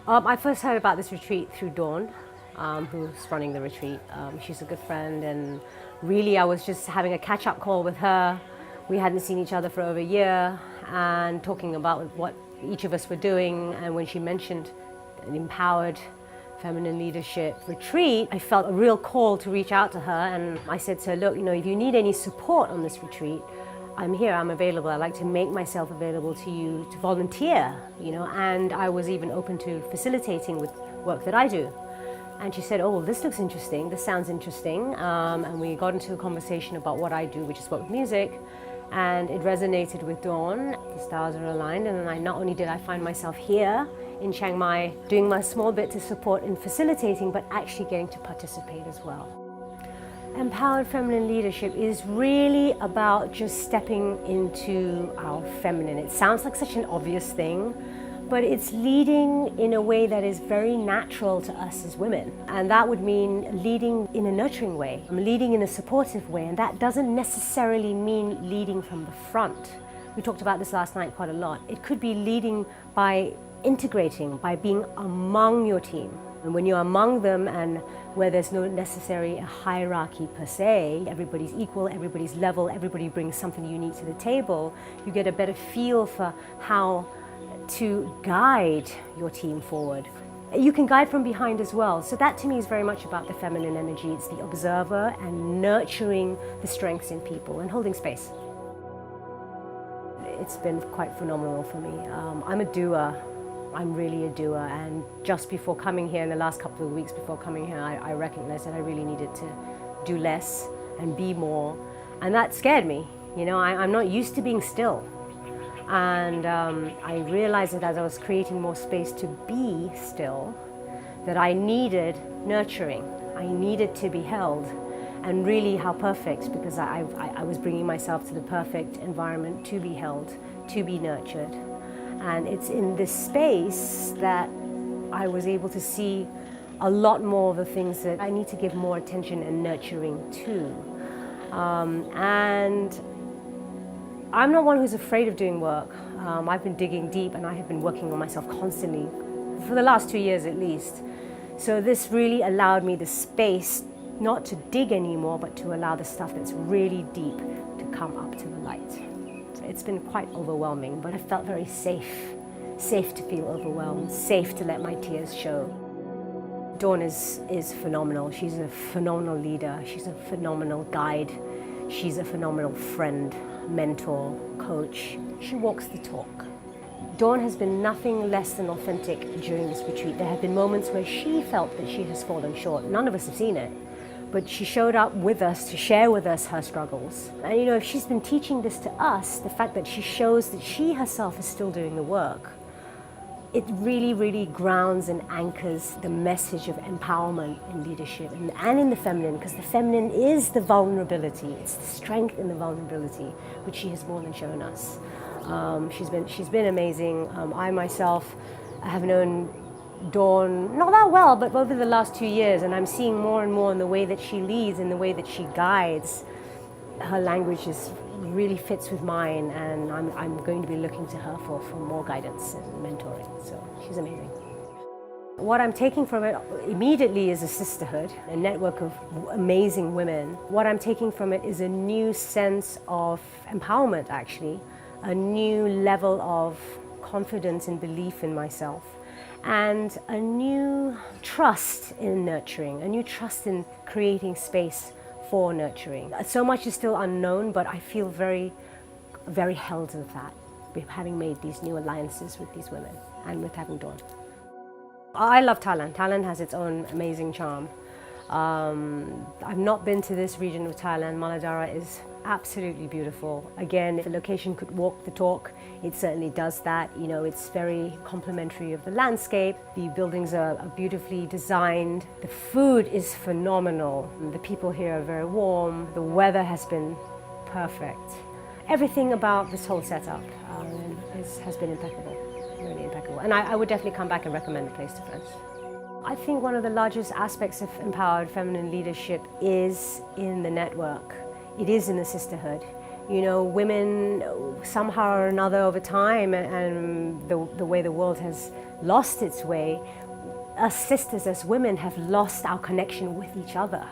I first heard about this retreat through Dawn, who's running the retreat. She's a good friend, and really I was just having a catch-up call with her. We hadn't seen each other for over a year, and talking about what each of us were doing. And when she mentioned an empowered feminine leadership retreat, I felt a real call to reach out to her. And I said to her, look, if you need any support on this retreat, I'm here, I'm available. I'd like to make myself available to you to volunteer, and I was even open to facilitating with work that I do. And she said, oh, this looks interesting, this sounds interesting. And we got into a conversation about what I do, which is work with music. And it resonated with Dawn. The stars are aligned, and not only did I find myself here in Chiang Mai doing my small bit to support in facilitating, but actually getting to participate as well. Empowered feminine leadership is really about just stepping into our feminine. It sounds like such an obvious thing, but it's leading in a way that is very natural to us as women. And that would mean leading in a nurturing way, leading in a supportive way, and that doesn't necessarily mean leading from the front. We talked about this last night quite a lot. It could be leading by integrating, by being among your team. And when you're among them, and where there's no necessary hierarchy per se, everybody's equal, everybody's level, everybody brings something unique to the table, you get a better feel for how to guide your team forward. You can guide from behind as well. So that to me is very much about the feminine energy. It's the observer and nurturing the strengths in people and holding space. It's been quite phenomenal for me. I'm a doer. I'm really a doer, and just before coming here, in the last couple of weeks before coming here, I recognized that I really needed to do less and be more, and that scared me. I'm not used to being still, and I realized that as I was creating more space to be still, that I needed nurturing. I needed to be held, and really how perfect, because I was bringing myself to the perfect environment to be held, to be nurtured. And it's in this space that I was able to see a lot more of the things that I need to give more attention and nurturing to. And I'm not one who's afraid of doing work. I've been digging deep, and I have been working on myself constantly for the last 2 years at least. So this really allowed me the space not to dig anymore, but to allow the stuff that's really deep to come up to the light. It's been quite overwhelming, but I felt very safe to feel overwhelmed, safe to let my tears show. Dawn is phenomenal. She's a phenomenal leader. She's a phenomenal guide. She's a phenomenal friend, mentor, coach. She walks the talk. Dawn has been nothing less than authentic during this retreat. There have been moments where she felt that she has fallen short. None of us have seen it. But she showed up with us to share with us her struggles. And if she's been teaching this to us, the fact that she shows that she herself is still doing the work, it really, really grounds and anchors the message of empowerment in leadership and in the feminine, because the feminine is the vulnerability. It's the strength in the vulnerability, which she has more than shown us. She's been amazing. I myself have known Dawn not that well, but over the last 2 years, and I'm seeing more and more in the way that she leads, in the way that she guides. Her language really fits with mine, and I'm going to be looking to her for more guidance and mentoring. So she's amazing. What I'm taking from it immediately is a sisterhood, a network of amazing women. What I'm taking from it is a new sense of empowerment, actually, a new level of confidence and belief in myself, and a new trust in nurturing, a new trust in creating space for nurturing. So much is still unknown, but I feel very, very held with that, with having made these new alliances with these women and with having Dawn. I love Thailand. Thailand has its own amazing charm. I've not been to this region of Thailand. Maladara is absolutely beautiful. Again, if the location could walk the talk, it certainly does that. It's very complimentary of the landscape. The buildings are beautifully designed. The food is phenomenal. The people here are very warm. The weather has been perfect. Everything about this whole setup has been impeccable, really impeccable. And I would definitely come back and recommend the place to friends. I think one of the largest aspects of empowered feminine leadership is in the network. It is in the sisterhood. You know, women somehow or another over time and the way the world has lost its way, us sisters as women have lost our connection with each other.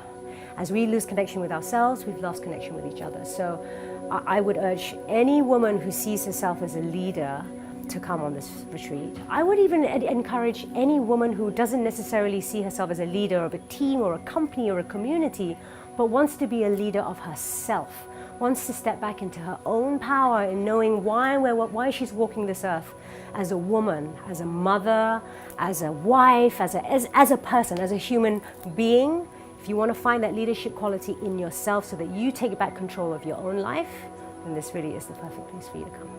As we lose connection with ourselves, we've lost connection with each other. So I would urge any woman who sees herself as a leader to come on this retreat. I would even encourage any woman who doesn't necessarily see herself as a leader of a team or a company or a community, but wants to be a leader of herself, wants to step back into her own power in knowing why she's walking this earth as a woman, as a mother, as a wife, as a person, as a human being. If you want to find that leadership quality in yourself so that you take back control of your own life, then this really is the perfect place for you to come.